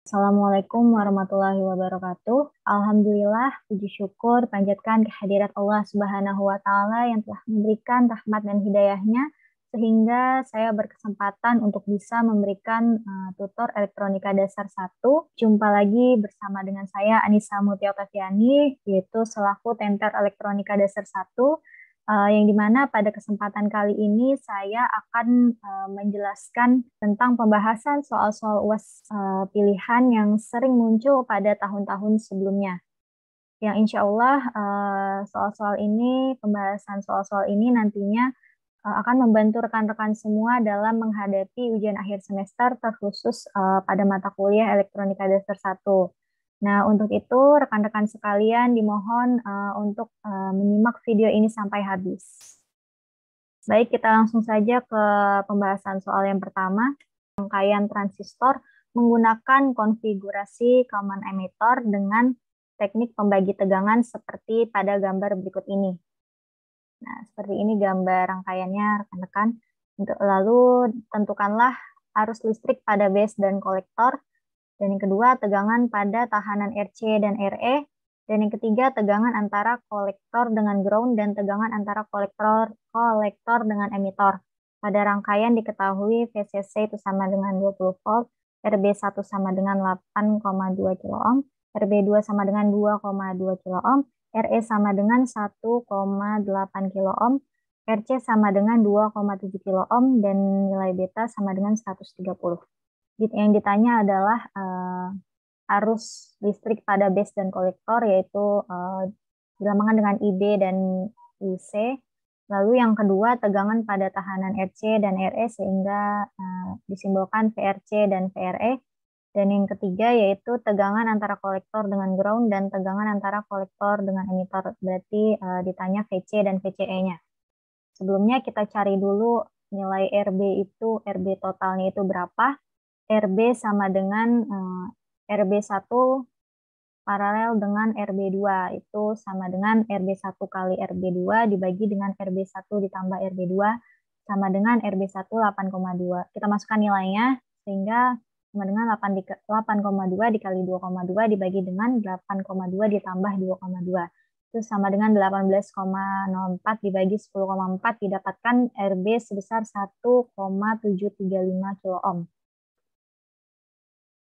Assalamualaikum warahmatullahi wabarakatuh. Alhamdulillah, puji syukur panjatkan kehadirat Allah Subhanahu wa Ta'ala yang telah memberikan rahmat dan hidayahnya, sehingga saya berkesempatan untuk bisa memberikan tutor elektronika dasar 1. Jumpa lagi bersama dengan saya Anissa Mutia Oktaviani, yaitu selaku Tenter Elektronika dasar 1. Yang dimana pada kesempatan kali ini saya akan menjelaskan tentang pembahasan soal-soal UAS pilihan yang sering muncul pada tahun-tahun sebelumnya. Yang insya Allah pembahasan soal-soal ini nantinya akan membantu rekan-rekan semua dalam menghadapi ujian akhir semester terkhusus pada mata kuliah Elektronika Dasar 1. Nah, untuk itu rekan-rekan sekalian dimohon untuk menyimak video ini sampai habis. Baik, kita langsung saja ke pembahasan soal yang pertama. Rangkaian transistor menggunakan konfigurasi common emitter dengan teknik pembagi tegangan seperti pada gambar berikut ini. Nah, seperti ini gambar rangkaiannya, rekan-rekan. Lalu tentukanlah arus listrik pada base dan kolektor. Dan yang kedua, tegangan pada tahanan RC dan RE. Dan yang ketiga, tegangan antara kolektor dengan ground dan tegangan antara kolektor dengan emitor. Pada rangkaian diketahui VCC itu sama dengan 20 volt, RB1 sama dengan 8,2 kilo ohm, RB2 sama dengan 2,2 kilo ohm, RE sama dengan 1,8 kilo ohm, RC sama dengan 2,7 kilo ohm, dan nilai beta sama dengan 130. Yang ditanya adalah arus listrik pada base dan kolektor, yaitu dilambangkan dengan IB dan IC. Lalu yang kedua, tegangan pada tahanan RC dan RE sehingga disimbolkan VRC dan VRE. Dan yang ketiga yaitu tegangan antara kolektor dengan ground dan tegangan antara kolektor dengan emitor. Berarti ditanya VC dan VCE-nya. Sebelumnya kita cari dulu nilai RB totalnya itu berapa. RB sama dengan RB1 paralel dengan RB2, itu sama dengan RB1 kali RB2 dibagi dengan RB1 ditambah RB2 sama dengan RB1 8,2. Kita masukkan nilainya sehingga sama dengan 8,2 dikali 2,2 dibagi dengan 8,2 ditambah 2,2. Itu sama dengan 18,04 dibagi 10,4 didapatkan RB sebesar 1,735 kilo ohm.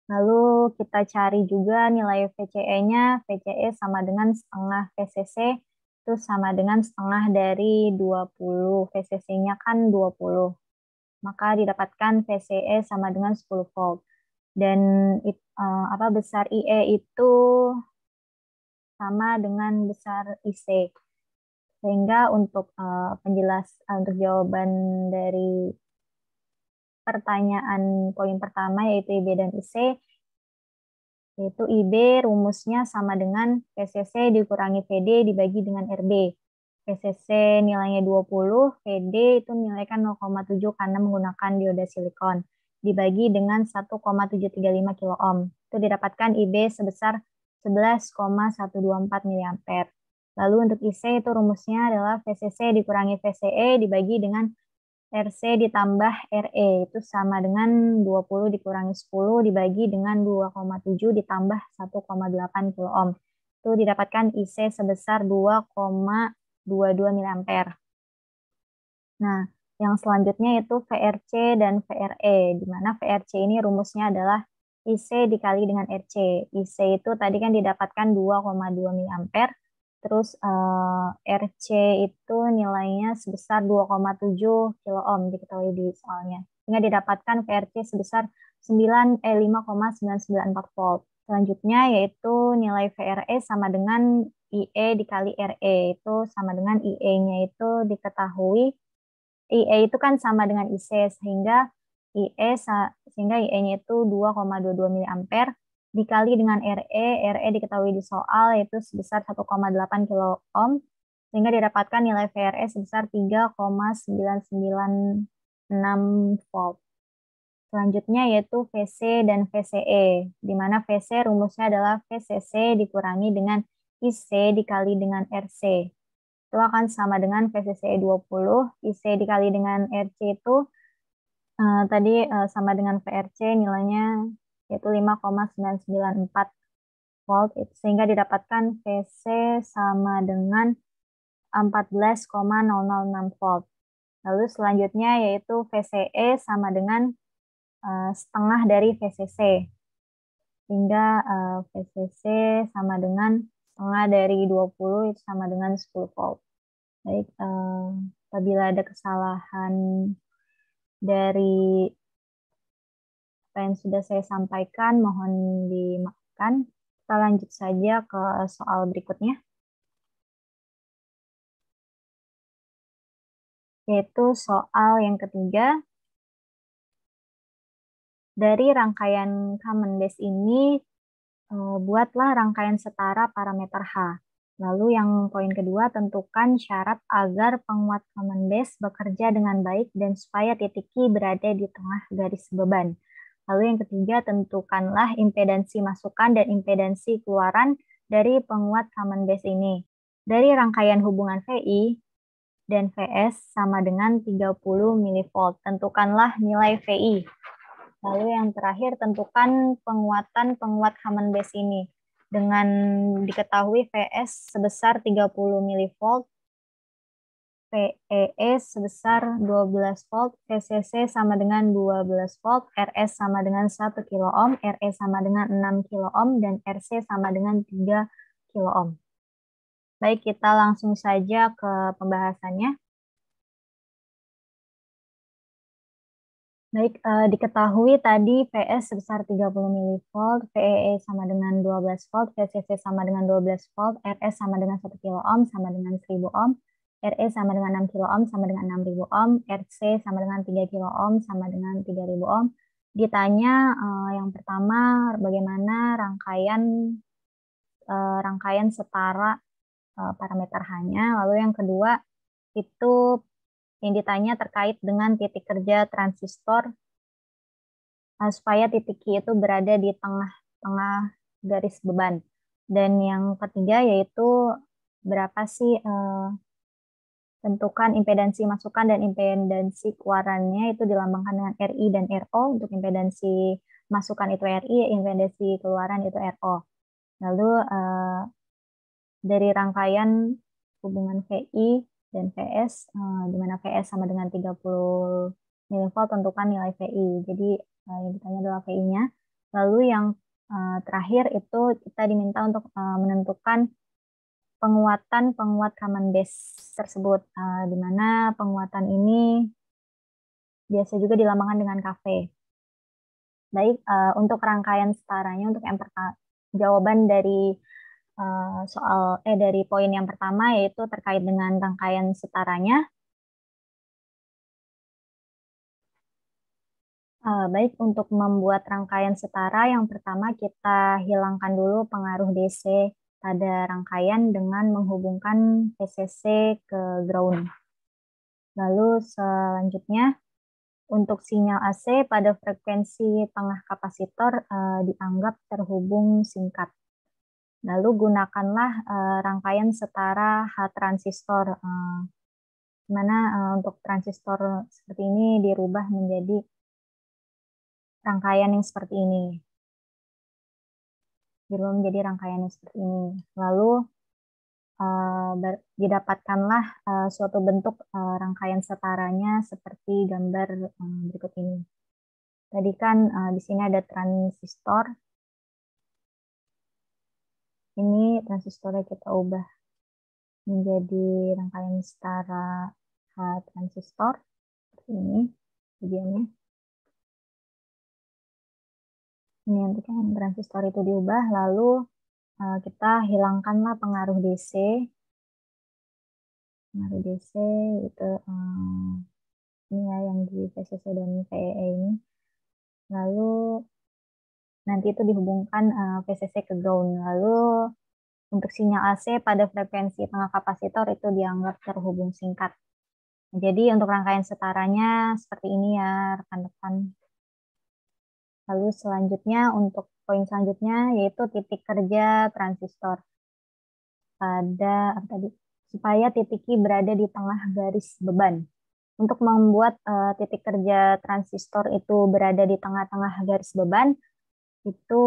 Lalu kita cari juga nilai VCE-nya. VCE sama dengan setengah VCC, itu sama dengan setengah dari 20. VCC-nya kan 20. Maka didapatkan VCE sama dengan 10 volt. Dan besar IE itu sama dengan besar IC. Sehingga untuk untuk jawaban dari pertanyaan poin pertama yaitu IB dan IC, yaitu IB rumusnya sama dengan VCC dikurangi VD dibagi dengan RB. VCC nilainya 20, VD itu nilaikan 0,7 karena menggunakan dioda silikon. Dibagi dengan 1,735 kilo ohm. Itu didapatkan IB sebesar 11,124 mA. Lalu untuk IC itu rumusnya adalah VCC dikurangi VCE dibagi dengan RC ditambah RE, itu sama dengan 20 dikurangi 10 dibagi dengan 2,7 ditambah 1,8 kilo ohm. Itu didapatkan IC sebesar 2,22 mA. Nah, yang selanjutnya itu VRC dan VRE, di mana VRC ini rumusnya adalah IC dikali dengan RC. IC itu tadi kan didapatkan 2,2 mA. Terus RC itu nilainya sebesar 2,7 kilo ohm diketahui di soalnya. Sehingga didapatkan VRC sebesar 5,994 volt. Selanjutnya yaitu nilai VRE sama dengan IE dikali RE. Itu sama dengan IE-nya itu diketahui. IE itu kan sama dengan IC sehingga IE-nya itu 2,22 mA dikali dengan RE diketahui di soal yaitu sebesar 1,8 kilo ohm, sehingga didapatkan nilai VRE sebesar 3,996 volt. Selanjutnya yaitu VC dan VCE, di mana VC rumusnya adalah VCC dikurangi dengan IC dikali dengan RC. Itu akan sama dengan VCC 20, IC dikali dengan RC itu tadi sama dengan VRC nilainya yaitu 5,994 volt, sehingga didapatkan VC sama dengan 14,006 volt. Lalu selanjutnya yaitu VCE sama dengan setengah dari VCC, sehingga VCC sama dengan setengah dari 20 itu sama dengan 10 volt. Baik, apabila ada kesalahan dari apa yang sudah saya sampaikan, mohon dimaafkan. Kita lanjut saja ke soal berikutnya, yaitu soal yang ketiga. Dari rangkaian common base ini, buatlah rangkaian setara parameter H. Lalu yang poin kedua, tentukan syarat agar penguat common base bekerja dengan baik dan supaya titik Q berada di tengah garis beban. Lalu yang ketiga, tentukanlah impedansi masukan dan impedansi keluaran dari penguat common base ini. Dari rangkaian hubungan VI dan VS sama dengan 30 mV. Tentukanlah nilai VI. Lalu yang terakhir, tentukan penguatan penguat common base ini. Dengan diketahui VS sebesar 30 mV, VEE sebesar 12 volt, VCC sama dengan 12 volt, RS sama dengan 1 kilo ohm, RE sama dengan 6 kilo ohm, dan RC sama dengan 3 kilo ohm. Baik, kita langsung saja ke pembahasannya. Baik, diketahui tadi VS sebesar 30 mV, VEE sama dengan 12 volt, VCC sama dengan 12 volt, RS sama dengan 1 kilo ohm sama dengan 1000 ohm, RE sama dengan 6 kilo ohm sama dengan 6000 ohm, RC sama dengan 3 kilo ohm sama dengan 3000 ohm. Ditanya yang pertama bagaimana rangkaian setara parameter H-nya, lalu yang kedua itu yang ditanya terkait dengan titik kerja transistor supaya titik Q itu berada di tengah-tengah garis beban. Dan yang ketiga yaitu berapa sih tentukan impedansi masukan dan impedansi keluarannya, itu dilambangkan dengan RI dan RO. Untuk impedansi masukan itu RI, impedansi keluaran itu RO. Lalu dari rangkaian hubungan VI dan VS, di mana VS sama dengan 30 mV, tentukan nilai VI. Jadi yang ditanya adalah VI-nya. Lalu yang terakhir itu kita diminta untuk menentukan penguat common base tersebut, di mana penguatan ini biasa juga dilambangkan dengan Kv. Baik, untuk rangkaian setaranya, untuk yang jawaban dari dari poin yang pertama yaitu terkait dengan rangkaian setaranya. Baik, untuk membuat rangkaian setara, yang pertama kita hilangkan dulu pengaruh DC pada rangkaian dengan menghubungkan VCC ke ground. Lalu selanjutnya, untuk sinyal AC pada frekuensi tengah kapasitor dianggap terhubung singkat. Lalu gunakanlah rangkaian setara H transistor, mana untuk transistor seperti ini dirubah menjadi rangkaian yang seperti ini. Lalu didapatkanlah suatu bentuk rangkaian setaranya seperti gambar berikut ini. Tadi kan di sini ada transistor. Ini transistornya kita ubah menjadi rangkaian setara H transistor seperti ini bagiannya. Ini nanti kan transistor itu diubah, lalu kita hilangkanlah pengaruh DC. Pengaruh DC itu ini ya yang di VCC dan VEE ini. Lalu nanti itu dihubungkan VCC ke ground. Lalu untuk sinyal AC pada frekuensi tengah kapasitor itu dianggap terhubung singkat. Jadi untuk rangkaian setaranya seperti ini ya rekan-rekan. Lalu selanjutnya untuk poin selanjutnya yaitu titik kerja transistor supaya titik Q berada di tengah garis beban. Untuk membuat titik kerja transistor itu berada di tengah-tengah garis beban, itu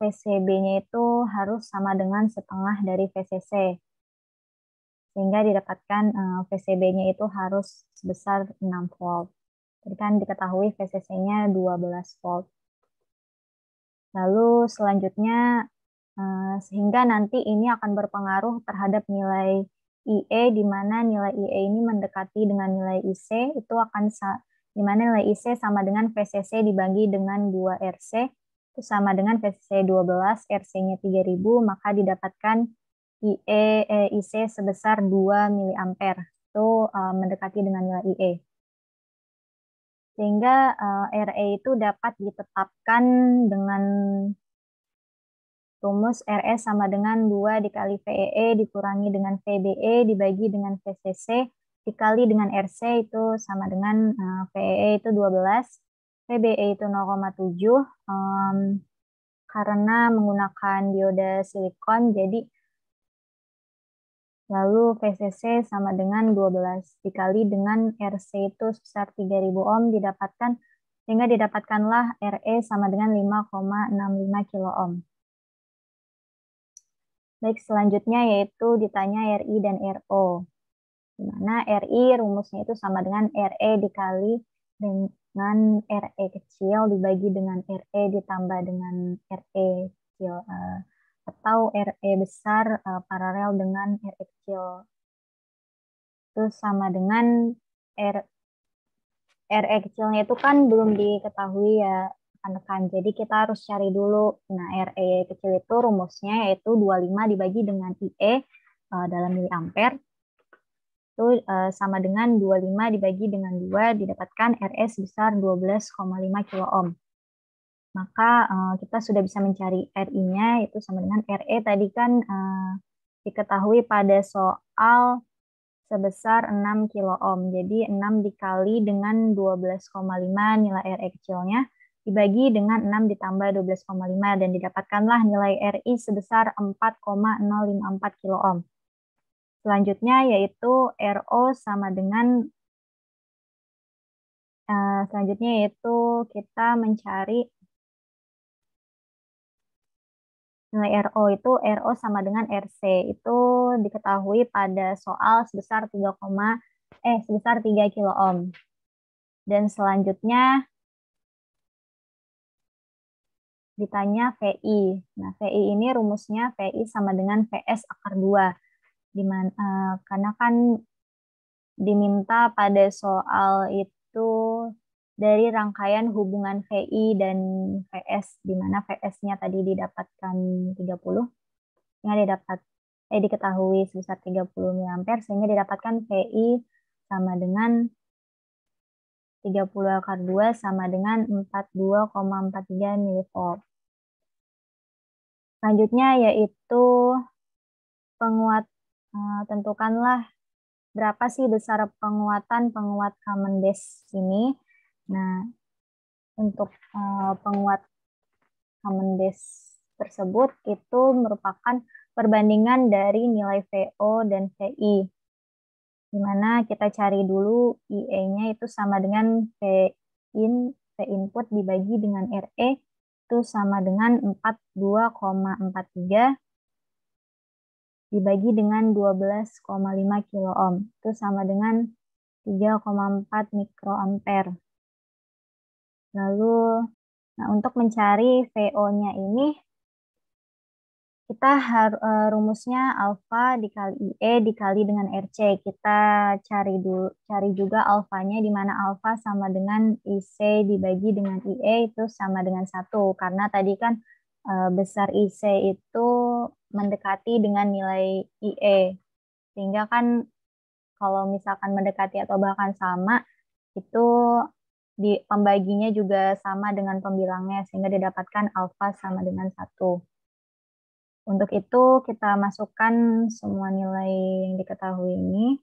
VCB-nya itu harus sama dengan setengah dari VCC. Sehingga didapatkan VCB-nya itu harus sebesar 6 volt. Jadi kan diketahui VCC-nya 12 volt. Lalu selanjutnya, sehingga nanti ini akan berpengaruh terhadap nilai IE, di mana nilai IE ini mendekati dengan nilai IC, itu akan di mana nilai IC sama dengan VCC dibagi dengan 2 RC, itu sama dengan VCC 12, RC-nya 3000, maka didapatkan IC sebesar 2 miliampere, itu mendekati dengan nilai IE. Sehingga RE itu dapat ditetapkan dengan rumus RE sama dengan 2 dikali VEE dikurangi dengan VBE dibagi dengan VCC dikali dengan RC, itu sama dengan VEE itu 12, VBE itu 0,7, karena menggunakan dioda silikon, jadi lalu VCC sama dengan 12 dikali dengan RC itu sebesar 3000 ohm didapatkan, sehingga didapatkanlah RE sama dengan 5,65 kilo ohm. Baik, selanjutnya yaitu ditanya RI dan RO. Di mana RI rumusnya itu sama dengan RE dikali dengan RE kecil dibagi dengan RE ditambah dengan RE kecil, atau RE besar paralel dengan RE kecil. Itu sama dengan RE kecilnya itu kan belum diketahui ya rekan-rekan. Jadi kita harus cari dulu. Nah, RE kecil itu rumusnya yaitu 25 dibagi dengan IE dalam miliampere. Itu sama dengan 25 dibagi dengan 2 didapatkan RE sebesar 12,5 kilo ohm. Maka kita sudah bisa mencari RI-nya, itu sama dengan RE tadi kan diketahui pada soal sebesar 6 kilo ohm. Jadi 6 dikali dengan 12,5 nilai RE kecilnya dibagi dengan 6 ditambah 12,5 dan didapatkanlah nilai RI sebesar 4,054 kilo ohm. Selanjutnya yaitu RO sama dengan selanjutnya yaitu kita mencari nilai RO, itu RO sama dengan RC, itu diketahui pada soal sebesar 3 kilo ohm. Dan selanjutnya ditanya VI. Nah, VI ini rumusnya VI sama dengan VS akar 2. Karena kan diminta pada soal itu dari rangkaian hubungan VI dan VS, di mana VS-nya tadi didapatkan 30, sehingga diketahui sebesar 30 mA, sehingga didapatkan VI sama dengan 30 akar 2 sama dengan 42,43 mV. Selanjutnya yaitu tentukanlah berapa sih besar penguat common base ini. Nah, untuk penguat common base tersebut itu merupakan perbandingan dari nilai VO dan VI, di mana kita cari dulu IE-nya itu sama dengan V input dibagi dengan RE itu sama dengan 42,43 dibagi dengan 12,5 kilo ohm, itu sama dengan 3,4 mikroampere. Lalu, nah untuk mencari VO-nya ini, kita rumusnya alfa dikali IE dikali dengan RC. Kita cari juga alfanya, di mana alfa sama dengan IC dibagi dengan IE itu sama dengan 1. Karena tadi kan besar IC itu mendekati dengan nilai IE. Sehingga kan kalau misalkan mendekati atau bahkan sama, itu pembaginya juga sama dengan pembilangnya, sehingga didapatkan alfa sama dengan 1. Untuk itu kita masukkan semua nilai yang diketahui ini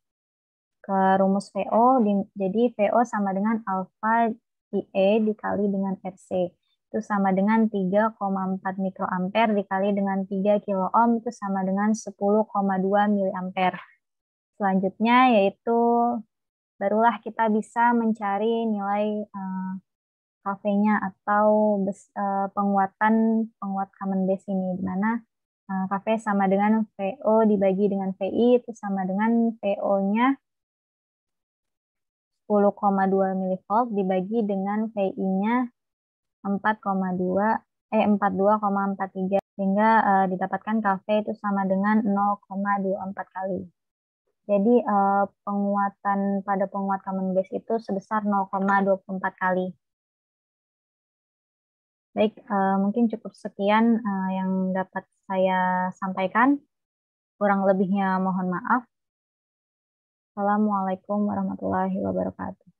ke rumus VO. Jadi VO sama dengan alfa IE dikali dengan RC. Itu sama dengan 3,4 mikroampere dikali dengan 3 kilo ohm, itu sama dengan 10,2 miliampere. Selanjutnya yaitu barulah kita bisa mencari nilai kafenya atau penguat common base ini, di mana KV sama dengan VO dibagi dengan VI itu sama dengan VO-nya 10,2 milivolt dibagi dengan VI-nya 42,43 sehingga didapatkan KV itu sama dengan 0,24 kali. Jadi penguatan pada penguat common base itu sebesar 0,24 kali. Baik, mungkin cukup sekian yang dapat saya sampaikan. Kurang lebihnya mohon maaf. Assalamualaikum warahmatullahi wabarakatuh.